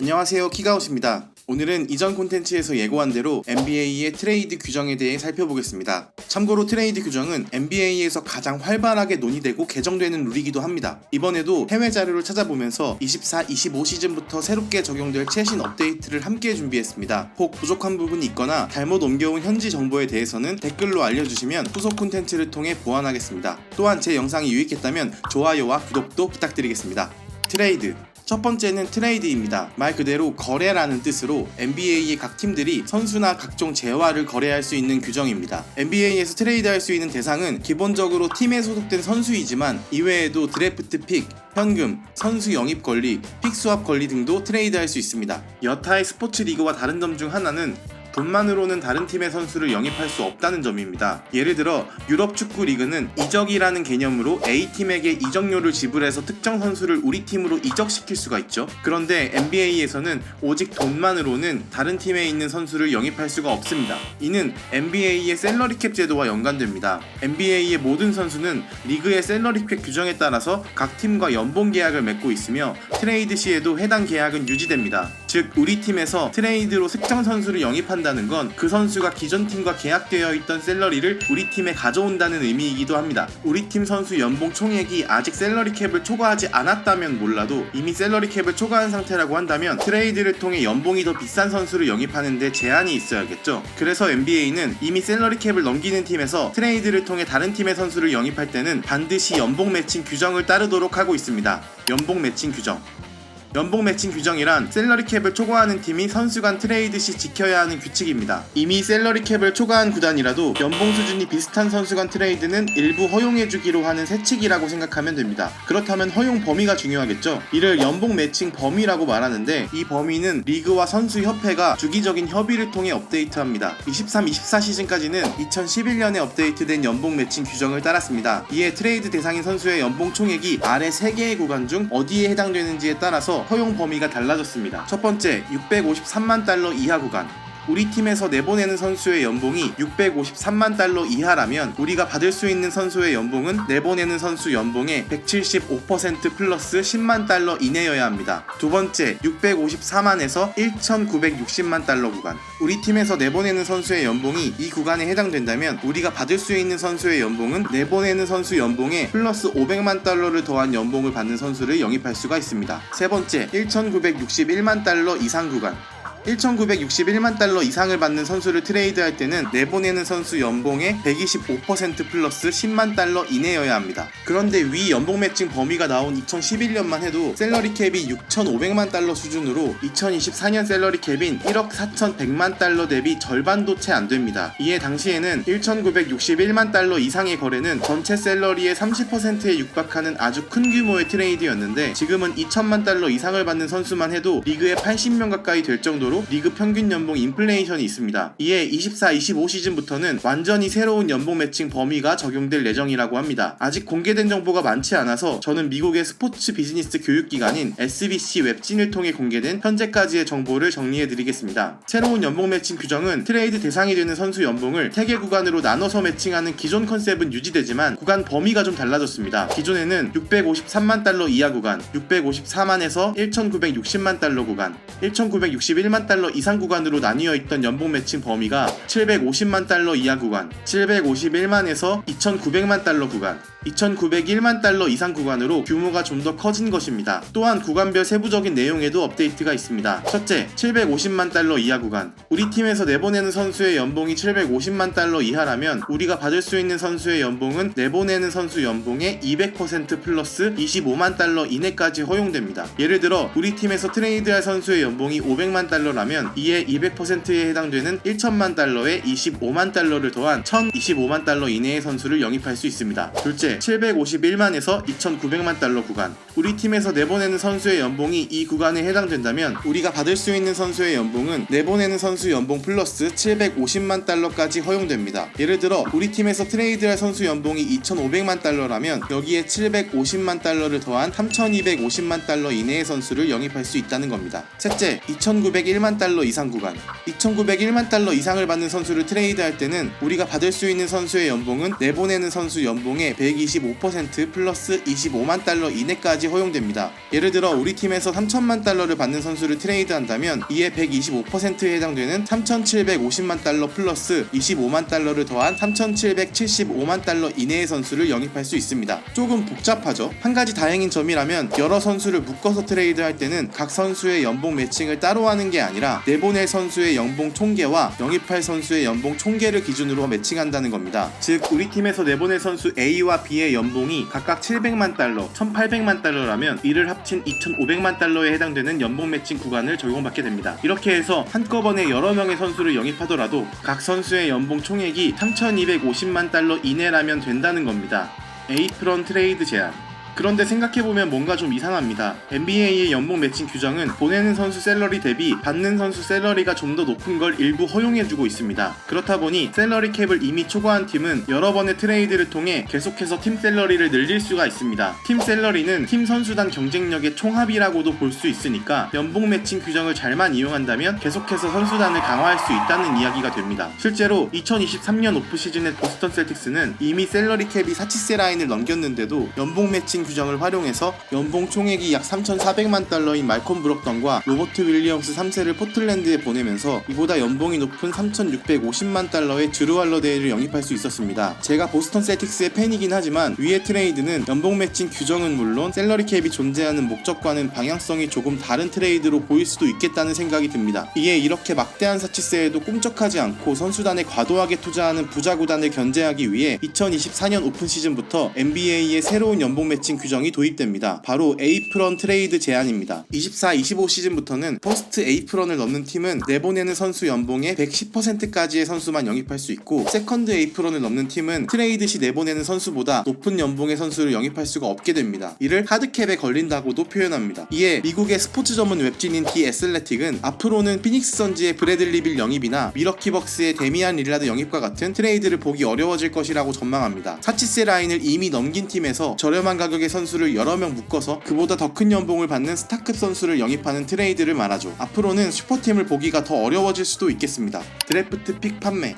안녕하세요, 키가웃입니다. 오늘은 이전 콘텐츠에서 예고한 대로 NBA의 트레이드 규정에 대해 살펴보겠습니다. 참고로 트레이드 규정은 NBA에서 가장 활발하게 논의되고 개정되는 룰이기도 합니다. 이번에도 해외 자료를 찾아보면서 24-25 시즌부터 새롭게 적용될 최신 업데이트를 함께 준비했습니다. 혹 부족한 부분이 있거나 잘못 옮겨온 현지 정보에 대해서는 댓글로 알려주시면 후속 콘텐츠를 통해 보완하겠습니다. 또한 제 영상이 유익했다면 좋아요와 구독도 부탁드리겠습니다. 트레이드 첫 번째는 트레이드입니다. 말 그대로 거래라는 뜻으로 NBA의 각 팀들이 선수나 각종 재화를 거래할 수 있는 규정입니다. NBA에서 트레이드할 수 있는 대상은 기본적으로 팀에 소속된 선수이지만 이외에도 드래프트 픽, 현금, 선수 영입 권리, 픽 수합 권리 등도 트레이드할 수 있습니다. 여타의 스포츠 리그와 다른 점 중 하나는 돈만으로는 다른 팀의 선수를 영입할 수 없다는 점입니다. 예를 들어 유럽 축구 리그는 이적이라는 개념으로 A팀에게 이적료를 지불해서 특정 선수를 우리 팀으로 이적시킬 수가 있죠. 그런데 NBA에서는 오직 돈만으로는 다른 팀에 있는 선수를 영입할 수가 없습니다. 이는 NBA의 셀러리캡 제도와 연관됩니다. NBA의 모든 선수는 리그의 셀러리캡 규정에 따라서 각 팀과 연봉 계약을 맺고 있으며 트레이드 시에도 해당 계약은 유지됩니다. 즉 우리 팀에서 트레이드로 특정 선수를 영입한다는 건 그 선수가 기존 팀과 계약되어 있던 샐러리를 우리 팀에 가져온다는 의미이기도 합니다. 우리 팀 선수 연봉 총액이 아직 샐러리 캡을 초과하지 않았다면 몰라도 이미 샐러리 캡을 초과한 상태라고 한다면 트레이드를 통해 연봉이 더 비싼 선수를 영입하는데 제한이 있어야겠죠. 그래서 NBA는 이미 샐러리 캡을 넘기는 팀에서 트레이드를 통해 다른 팀의 선수를 영입할 때는 반드시 연봉 매칭 규정을 따르도록 하고 있습니다. 연봉 매칭 규정 연봉 매칭 규정이란 셀러리 캡을 초과하는 팀이 선수 간 트레이드 시 지켜야 하는 규칙입니다. 이미 셀러리 캡을 초과한 구단이라도 연봉 수준이 비슷한 선수 간 트레이드는 일부 허용해주기로 하는 세칙이라고 생각하면 됩니다. 그렇다면 허용 범위가 중요하겠죠. 이를 연봉 매칭 범위라고 말하는데 이 범위는 리그와 선수 협회가 주기적인 협의를 통해 업데이트합니다. 23-24 시즌까지는 2011년에 업데이트된 연봉 매칭 규정을 따랐습니다. 이에 트레이드 대상인 선수의 연봉 총액이 아래 3개의 구간 중 어디에 해당되는지에 따라서 허용 범위가 달라졌습니다. 첫 번째, 653만 달러 이하 구간. 우리 팀에서 내보내는 선수의 연봉이 653만 달러 이하라면 우리가 받을 수 있는 선수의 연봉은 내보내는 선수 연봉의 175% 플러스 10만 달러 이내여야 합니다. 두 번째, 654만에서 1960만 달러 구간. 우리 팀에서 내보내는 선수의 연봉이 이 구간에 해당된다면 우리가 받을 수 있는 선수의 연봉은 내보내는 선수 연봉에 플러스 500만 달러를 더한 연봉을 받는 선수를 영입할 수가 있습니다. 세 번째, 1961만 달러 이상 구간. 1961만 달러 이상을 받는 선수를 트레이드할 때는 내보내는 선수 연봉의 125% 플러스 10만 달러 이내여야 합니다. 그런데 위 연봉 매칭 범위가 나온 2011년만 해도 셀러리 캡이 6,500만 달러 수준으로 2024년 셀러리 캡인 1억 4,100만 달러 대비 절반도 채 안됩니다. 이에 당시에는 1961만 달러 이상의 거래는 전체 셀러리의 30%에 육박하는 아주 큰 규모의 트레이드였는데 지금은 2,000만 달러 이상을 받는 선수만 해도 리그에 80명 가까이 될 정도로 리그 평균 연봉 인플레이션이 있습니다. 이에 24-25 시즌부터는 완전히 새로운 연봉 매칭 범위가 적용될 예정이라고 합니다. 아직 공개된 정보가 많지 않아서 저는 미국의 스포츠 비즈니스 교육기관인 SBC 웹진을 통해 공개된 현재까지의 정보를 정리해드리겠습니다. 새로운 연봉 매칭 규정은 트레이드 대상이 되는 선수 연봉을 3개 구간으로 나눠서 매칭하는 기존 컨셉은 유지되지만 구간 범위가 좀 달라졌습니다. 기존에는 653만 달러 이하 구간, 654만에서 1960만 달러 구간, 1961만 달러 이상 구간으로 나뉘어 있던 연봉 매칭 범위가 750만 달러 이하 구간, 751만에서 2900만 달러 구간, 2901만 달러 이상 구간으로 규모가 좀 더 커진 것입니다. 또한 구간별 세부적인 내용에도 업데이트가 있습니다. 첫째, 750만 달러 이하 구간. 우리 팀에서 내보내는 선수의 연봉이 750만 달러 이하라면 우리가 받을 수 있는 선수의 연봉은 내보내는 선수 연봉의 200% 플러스 25만 달러 이내까지 허용됩니다. 예를 들어 우리 팀에서 트레이드할 선수의 연봉이 500만 달러라면 이에 200%에 해당되는 1천만 달러에 25만 달러를 더한 1025만 달러 이내의 선수를 영입할 수 있습니다. 둘째, 751만에서 2900만 달러 구간. 우리 팀에서 내보내는 선수의 연봉이 이 구간에 해당된다면 우리가 받을 수 있는 선수의 연봉은 내보내는 선수 연봉 플러스 750만 달러까지 허용됩니다. 예를 들어 우리 팀에서 트레이드할 선수 연봉이 2500만 달러라면 여기에 750만 달러를 더한 3250만 달러 이내의 선수를 영입할 수 있다는 겁니다. 셋째, 2901만 달러 이상 구간. 2901만 달러 이상을 받는 선수를 트레이드할 때는 우리가 받을 수 있는 선수의 연봉은 내보내는 선수 연봉의 125% 플러스 25만 달러 이내까지 허용됩니다. 예를 들어 우리 팀에서 3천만 달러를 받는 선수를 트레이드한다면 이에 125%에 해당되는 3,750만 달러 플러스 25만 달러를 더한 3,775만 달러 이내의 선수를 영입할 수 있습니다. 조금 복잡하죠? 한 가지 다행인 점이라면 여러 선수를 묶어서 트레이드할 때는 각 선수의 연봉 매칭을 따로 하는 게 아니라 내보낼 선수의 연봉 총계와 영입할 선수의 연봉 총계를 기준으로 매칭한다는 겁니다. 즉 우리 팀에서 내보낼 선수 A와 B의 연봉이 각각 700만 달러, 1800만 달러라면 이를 합친 2500만 달러에 해당되는 연봉 매칭 구간을 적용받게 됩니다. 이렇게 해서 한꺼번에 여러 명의 선수를 영입하더라도 각 선수의 연봉 총액이 3250만 달러 이내라면 된다는 겁니다. 에이프런 트레이드 제한. 그런데 생각해보면 뭔가 좀 이상합니다. NBA의 연봉 매칭 규정은 보내는 선수 샐러리 대비 받는 선수 샐러리가 좀 더 높은 걸 일부 허용해주고 있습니다. 그렇다 보니 샐러리 캡을 이미 초과한 팀은 여러 번의 트레이드를 통해 계속해서 팀 샐러리를 늘릴 수가 있습니다. 팀 샐러리는 팀 선수단 경쟁력의 총합이라고도 볼 수 있으니까 연봉 매칭 규정을 잘만 이용한다면 계속해서 선수단을 강화할 수 있다는 이야기가 됩니다. 실제로 2023년 오프시즌의 보스턴 셀틱스는 이미 샐러리 캡이 사치세 라인을 넘겼는데도 연봉 매칭 규정을 활용해서 연봉 총액이 약 3,400만 달러인 말콤 브록던과 로버트 윌리엄스 3세를 포틀랜드에 보내면서 이보다 연봉이 높은 3,650만 달러의 드루 할러데이를 영입할 수 있었습니다. 제가 보스턴 셀틱스의 팬이긴 하지만 위의 트레이드는 연봉 매칭 규정은 물론 샐러리 캡이 존재하는 목적과는 방향성이 조금 다른 트레이드로 보일 수도 있겠다는 생각이 듭니다. 이에 이렇게 막대한 사치세에도 꼼짝하지 않고 선수단에 과도하게 투자하는 부자 구단을 견제하기 위해 2024년 오픈 시즌부터 NBA의 새로운 연봉 매칭 규정이 도입됩니다. 바로 에이프런 트레이드 제한입니다. 24-25 시즌부터는 퍼스트 에이프런을 넘는 팀은 내보내는 선수 연봉의 110%까지의 선수만 영입할 수 있고 세컨드 에이프런을 넘는 팀은 트레이드 시 내보내는 선수보다 높은 연봉의 선수를 영입할 수가 없게 됩니다. 이를 하드캡에 걸린다고도 표현합니다. 이에 미국의 스포츠 전문 웹진인 디 애슬레틱은 앞으로는 피닉스 선즈의 브래들리 빌 영입이나 미러키 벅스의 데미안 릴라드 영입과 같은 트레이드를 보기 어려워질 것이라고 전망합니다. 사치세 라인을 이미 넘긴 팀에서 저렴한 가격의 선수를 여러 명 묶어서 그보다 더 큰 연봉을 받는 스타급 선수를 영입하는 트레이드를 말하죠. 앞으로는 슈퍼팀을 보기가 더 어려워질 수도 있겠습니다. 드래프트 픽 판매.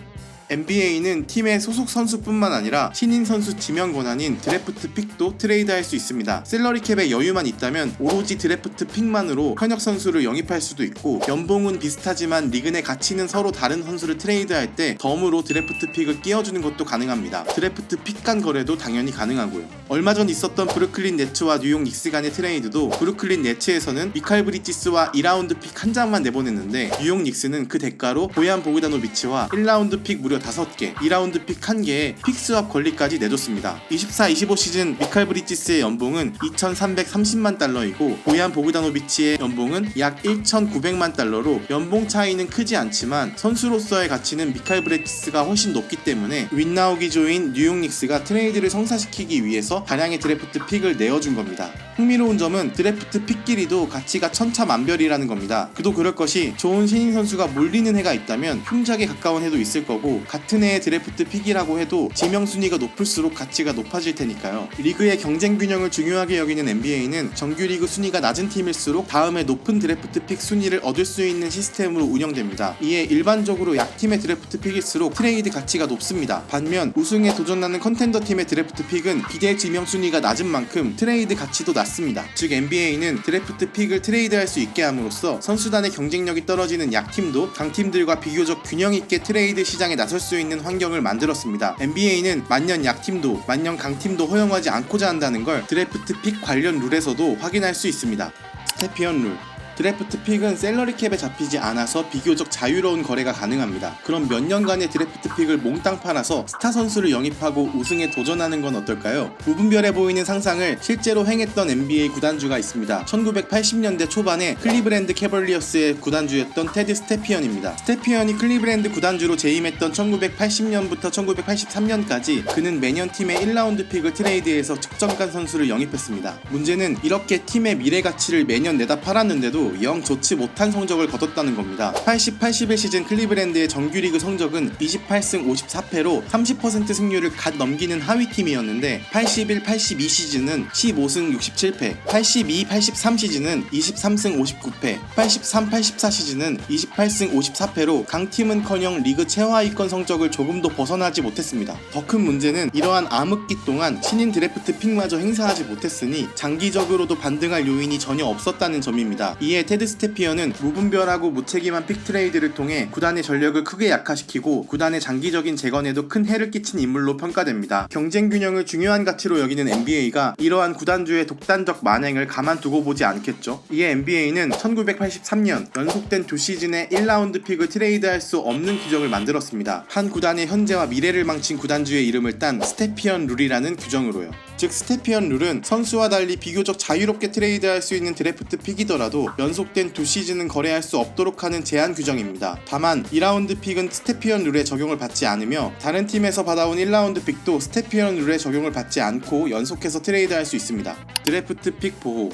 NBA는 팀의 소속 선수뿐만 아니라 신인 선수 지명 권한인 드래프트 픽도 트레이드할 수 있습니다. 샐러리 캡에 여유만 있다면 오로지 드래프트 픽만으로 현역 선수를 영입할 수도 있고 연봉은 비슷하지만 리그 내 가치는 서로 다른 선수를 트레이드할 때 덤으로 드래프트 픽을 끼워주는 것도 가능합니다. 드래프트 픽 간 거래도 당연히 가능하고요. 얼마 전 있었던 브루클린 네츠와 뉴욕 닉스 간의 트레이드도 브루클린 네츠에서는 미칼 브리지스와 2라운드 픽 한 장만 내보냈는데 뉴욕 닉스는 그 대가로 보얀 보그다노비치와 1라운드 픽 무려 5개, 2라운드 픽 1개에 픽스왑 권리까지 내줬습니다. 24-25 시즌 미칼 브리지스의 연봉은 2,330만 달러이고 보얀 보그다노비치의 연봉은 약 1,900만 달러로 연봉 차이는 크지 않지만 선수로서의 가치는 미칼 브리지스가 훨씬 높기 때문에 윈나우 기조인 뉴욕 닉스가 트레이드를 성사시키기 위해서 다량의 드래프트 픽을 내어준 겁니다. 흥미로운 점은 드래프트 픽끼리도 가치가 천차만별이라는 겁니다. 그도 그럴 것이 좋은 신인 선수가 몰리는 해가 있다면 흉작에 가까운 해도 있을 거고 같은 해의 드래프트 픽이라고 해도 지명 순위가 높을수록 가치가 높아질 테니까요. 리그의 경쟁 균형을 중요하게 여기는 NBA는 정규리그 순위가 낮은 팀일수록 다음에 높은 드래프트 픽 순위를 얻을 수 있는 시스템으로 운영됩니다. 이에 일반적으로 약팀의 드래프트 픽일수록 트레이드 가치가 높습니다. 반면 우승에 도전하는 컨텐더 팀의 드래프트 픽은 기대 지명 순위가 낮은 만큼 트레이드 가치도 낮습니다. 즉 NBA는 드래프트 픽을 트레이드할 수 있게 함으로써 선수단의 경쟁력이 떨어지는 약팀도 강팀들과 비교적 균형 있게 트레이드 시장에 나설 수 있는 환경을 만들었습니다. NBA는 만년 약팀도 만년 강팀도 허용하지 않고자 한다는 걸 드래프트 픽 관련 룰에서도 확인할 수 있습니다. 스테피언 룰. 드래프트 픽은 샐러리 캡에 잡히지 않아서 비교적 자유로운 거래가 가능합니다. 그럼 몇 년간의 드래프트 픽을 몽땅 팔아서 스타 선수를 영입하고 우승에 도전하는 건 어떨까요? 무분별해 보이는 상상을 실제로 행했던 NBA 구단주가 있습니다. 1980년대 초반에 클리브랜드 캐벌리어스의 구단주였던 테드 스테피언입니다. 스테피언이 클리브랜드 구단주로 재임했던 1980년부터 1983년까지 그는 매년 팀의 1라운드 픽을 트레이드해서 측정간 선수를 영입했습니다. 문제는 이렇게 팀의 미래 가치를 매년 내다 팔았는데도 시즌에도 영 좋지 못한 성적을 거뒀다는 겁니다. 80-81 시즌 클리브랜드의 정규리그 성적은 28승 54패로 30% 승률을 갓 넘기는 하위팀이었는데 81-82 시즌은 15승 67패, 82-83 시즌은 23승 59패, 83-84 시즌은 28승 54패로 강팀은커녕 리그 최하위권 성적을 조금도 벗어나지 못했습니다. 더 큰 문제는 이러한 암흑기 동안 신인 드래프트 픽마저 행사하지 못했으니 장기적으로도 반등할 요인이 전혀 없었다는 점입니다. 이에 테드 스테피어는 무분별하고 무책임한 픽 트레이드를 통해 구단의 전력을 크게 약화시키고 구단의 장기적인 재건에도 큰 해를 끼친 인물로 평가됩니다. 경쟁 균형을 중요한 가치로 여기는 NBA가 이러한 구단주의 독단적 만행을 가만두고 보지 않겠죠. 이에 NBA는 1983년 연속된 2시즌에 1라운드 픽을 트레이드할 수 없는 규정을 만들었습니다. 한 구단의 현재와 미래를 망친 구단주의 이름을 딴 스테피언 룰이라는 규정으로요. 즉 스테피언 룰은 선수와 달리 비교적 자유롭게 트레이드할 수 있는 드래프트 픽이더라도 연속된 2시즌은 거래할 수 없도록 하는 제한 규정입니다. 다만 2라운드 픽은 스테피언 룰에 적용을 받지 않으며 다른 팀에서 받아온 1라운드 픽도 스테피언 룰에 적용을 받지 않고 연속해서 트레이드할 수 있습니다. 드래프트 픽 보호.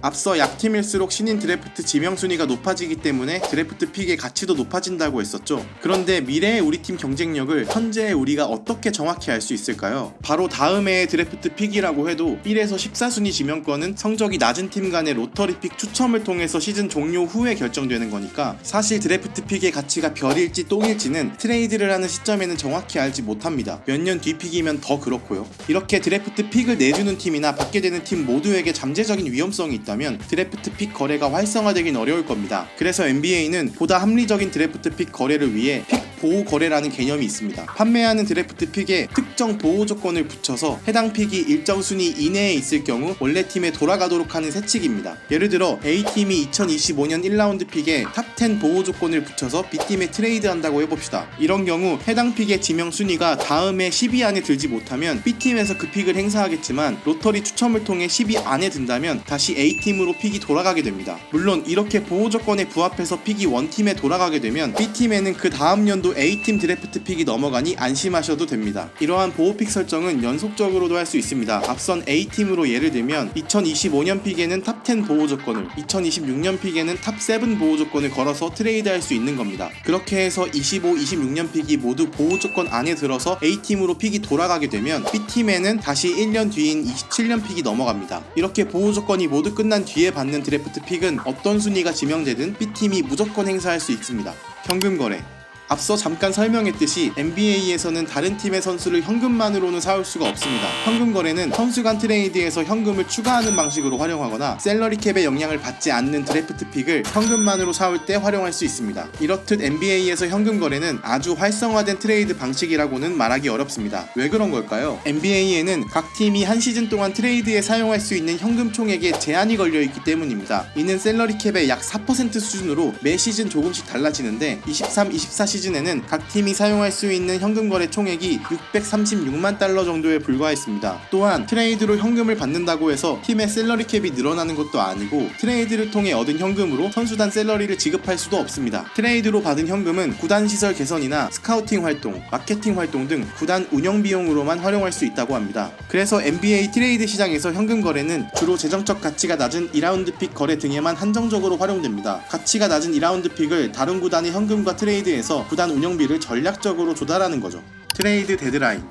앞서 약팀일수록 신인 드래프트 지명순위가 높아지기 때문에 드래프트 픽의 가치도 높아진다고 했었죠. 그런데 미래의 우리 팀 경쟁력을 현재의 우리가 어떻게 정확히 알 수 있을까요? 바로 다음 해의 드래프트 픽이라고 해도 1에서 14순위 지명권은 성적이 낮은 팀 간의 로터리 픽 추첨을 통해서 시즌 종료 후에 결정되는 거니까 사실 드래프트 픽의 가치가 별일지 똥일지는 트레이드를 하는 시점에는 정확히 알지 못합니다. 몇 년 뒤 픽이면 더 그렇고요. 이렇게 드래프트 픽을 내주는 팀이나 받게 되는 팀 모두에게 잠재적인 위험성이 있다면 드래프트 픽 거래가 활성화되긴 어려울 겁니다. 그래서 NBA는 보다 합리적인 드래프트 픽 거래를 위해 픽 보호 거래라는 개념이 있습니다. 판매하는 드래프트 픽에 특정 보호 조건을 붙여서 해당 픽이 일정 순위 이내에 있을 경우 원래 팀에 돌아가도록 하는 세칙입니다. 예를 들어 A팀이 2025년 1라운드 픽에 탑10 보호 조건을 붙여서 B팀에 트레이드한다고 해봅시다. 이런 경우 해당 픽의 지명 순위가 다음에 10위 안에 들지 못하면 B팀에서 그 픽을 행사하겠지만 로터리 추첨을 통해 10위 안에 든다면 다시 A팀으로 픽이 돌아가게 됩니다. 물론 이렇게 보호 조건에 부합해서 픽이 원팀에 돌아가게 되면 B팀에는 그 다음 연도 A팀 드래프트 픽이 넘어가니 안심하셔도 됩니다. 이러한 보호 픽 설정은 연속적으로도 할 수 있습니다. 앞선 A팀으로 예를 들면 2025년 픽에는 탑10 보호 조건을, 2026년 픽에는 탑7 보호 조건을 걸어서 트레이드할 수 있는 겁니다. 그렇게 해서 25, 26년 픽이 모두 보호 조건 안에 들어서 A팀으로 픽이 돌아가게 되면 B팀에는 다시 1년 뒤인 27년 픽이 넘어갑니다. 이렇게 보호 조건이 모두 끝난 뒤에 받는 드래프트 픽은 어떤 순위가 지명되든 B팀이 무조건 행사할 수 있습니다. 현금 거래. 앞서 잠깐 설명했듯이 NBA에서는 다른 팀의 선수를 현금만으로는 사올 수가 없습니다. 현금 거래는 선수 간 트레이드에서 현금을 추가하는 방식으로 활용하거나 셀러리 캡의 영향을 받지 않는 드래프트 픽을 현금만으로 사올 때 활용할 수 있습니다. 이렇듯 NBA에서 현금 거래는 아주 활성화된 트레이드 방식이라고는 말하기 어렵습니다. 왜 그런 걸까요? NBA에는 각 팀이 한 시즌 동안 트레이드에 사용할 수 있는 현금 총액에 제한이 걸려있기 때문입니다. 이는 셀러리 캡의 약 4% 수준으로 매 시즌 조금씩 달라지는데 23-24 시즌에는 각 팀이 사용할 수 있는 현금 거래 총액이 636만 달러 정도에 불과했습니다. 또한 트레이드로 현금을 받는다고 해서 팀의 셀러리 캡이 늘어나는 것도 아니고 트레이드를 통해 얻은 현금으로 선수단 셀러리를 지급할 수도 없습니다. 트레이드로 받은 현금은 구단 시설 개선이나 스카우팅 활동, 마케팅 활동 등 구단 운영 비용으로만 활용할 수 있다고 합니다. 그래서 NBA 트레이드 시장에서 현금 거래는 주로 재정적 가치가 낮은 2라운드 픽 거래 등에만 한정적으로 활용됩니다. 가치가 낮은 2라운드 픽을 다른 구단의 현금과 트레이드해서 구단 운영비를 전략적으로 조달하는 거죠. 트레이드 데드라인.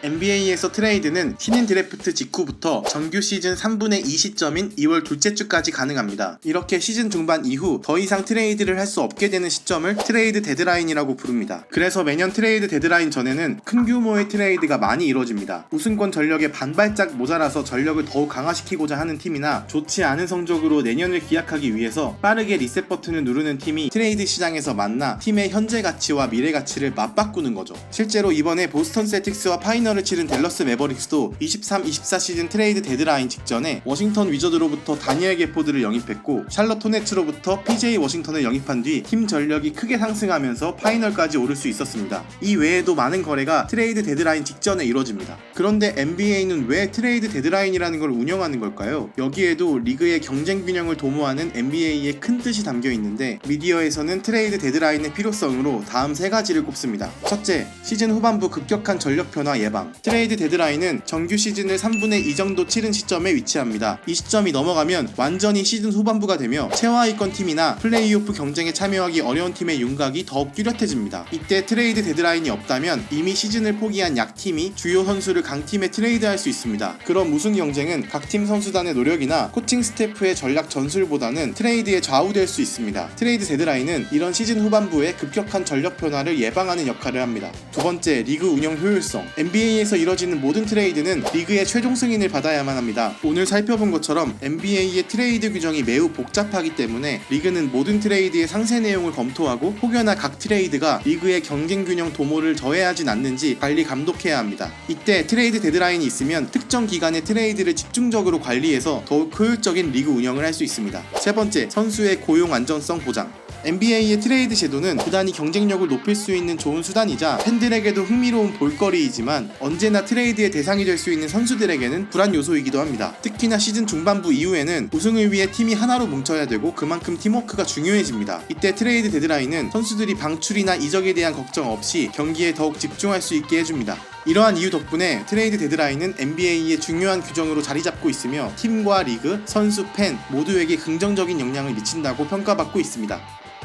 NBA에서 트레이드는 신인 드래프트 직후부터 정규 시즌 3분의 2 시점인 2월 둘째 주까지 가능합니다. 이렇게 시즌 중반 이후 더 이상 트레이드를 할 수 없게 되는 시점을 트레이드 데드라인이라고 부릅니다. 그래서 매년 트레이드 데드라인 전에는 큰 규모의 트레이드가 많이 이뤄집니다. 우승권 전력에 반발짝 모자라서 전력을 더욱 강화시키고자 하는 팀이나 좋지 않은 성적으로 내년을 기약하기 위해서 빠르게 리셋 버튼을 누르는 팀이 트레이드 시장에서 만나 팀의 현재 가치와 미래 가치를 맞바꾸는 거죠. 실제로 이번에 보스턴 셀틱스와 파이널을 치른 댈러스 매버릭스도 23-24 시즌 트레이드 데드라인 직전에 워싱턴 위저드로부터 다니엘 게포드를 영입했고 샬럿 호네츠로부터 PJ 워싱턴을 영입한 뒤 팀 전력이 크게 상승하면서 파이널까지 오를 수 있었습니다. 이 외에도 많은 거래가 트레이드 데드라인 직전에 이뤄집니다. 그런데 NBA는 왜 트레이드 데드라인이라는 걸 운영하는 걸까요? 여기에도 리그의 경쟁 균형을 도모하는 NBA의 큰 뜻이 담겨 있는데 미디어에서는 트레이드 데드라인의 필요성으로 다음 세 가지를 꼽습니다. 첫째, 시즌 후반부 급격한 전력 변화 예방. 예방. 트레이드 데드라인은 정규 시즌을 3분의 2 정도 치른 시점에 위치합니다. 이 시점이 넘어가면 완전히 시즌 후반부가 되며 최하위권 팀이나 플레이오프 경쟁에 참여하기 어려운 팀의 윤곽이 더욱 뚜렷해집니다. 이때 트레이드 데드라인이 없다면 이미 시즌을 포기한 약팀이 주요 선수를 강팀에 트레이드할 수 있습니다. 그런 우승 경쟁은 각 팀 선수단의 노력이나 코칭 스태프의 전략 전술보다는 트레이드에 좌우될 수 있습니다. 트레이드 데드라인은 이런 시즌 후반부에 급격한 전력 변화를 예방하는 역할을 합니다. 두 번째, 리그 운영 효율성. NBA에서 이뤄지는 모든 트레이드는 리그의 최종 승인을 받아야만 합니다. 오늘 살펴본 것처럼 NBA의 트레이드 규정이 매우 복잡하기 때문에 리그는 모든 트레이드의 상세 내용을 검토하고 혹여나 각 트레이드가 리그의 경쟁 균형 도모를 저해하진 않는지 관리 감독해야 합니다. 이때 트레이드 데드라인이 있으면 특정 기간의 트레이드를 집중적으로 관리해서 더욱 효율적인 리그 운영을 할 수 있습니다. 세 번째, 선수의 고용 안정성 보장. NBA의 트레이드 제도는 구단이 경쟁력을 높일 수 있는 좋은 수단이자 팬들에게도 흥미로운 볼거리이지만 언제나 트레이드의 대상이 될 수 있는 선수들에게는 불안 요소이기도 합니다. 특히나 시즌 중반부 이후에는 우승을 위해 팀이 하나로 뭉쳐야 되고 그만큼 팀워크가 중요해집니다. 이때 트레이드 데드라인은 선수들이 방출이나 이적에 대한 걱정 없이 경기에 더욱 집중할 수 있게 해줍니다. 이러한 이유 덕분에 트레이드 데드라인은 NBA의 중요한 규정으로 자리 잡고 있으며 팀과 리그, 선수, 팬 모두에게 긍정적인 영향을 미친다고 평가받고 있습니다.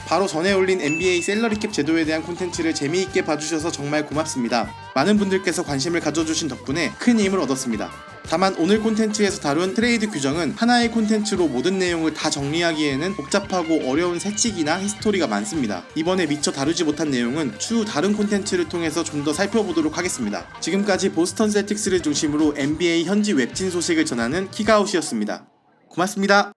바로 전에 올린 NBA 셀러리캡 제도에 대한 콘텐츠를 재미있게 봐주셔서 정말 고맙습니다. 많은 분들께서 관심을 가져주신 덕분에 큰 힘을 얻었습니다. 다만 오늘 콘텐츠에서 다룬 트레이드 규정은 하나의 콘텐츠로 모든 내용을 다 정리하기에는 복잡하고 어려운 세칙이나 히스토리가 많습니다. 이번에 미처 다루지 못한 내용은 추후 다른 콘텐츠를 통해서 좀 더 살펴보도록 하겠습니다. 지금까지 보스턴 셀틱스를 중심으로 NBA 현지 웹진 소식을 전하는 키가웃이었습니다. 고맙습니다.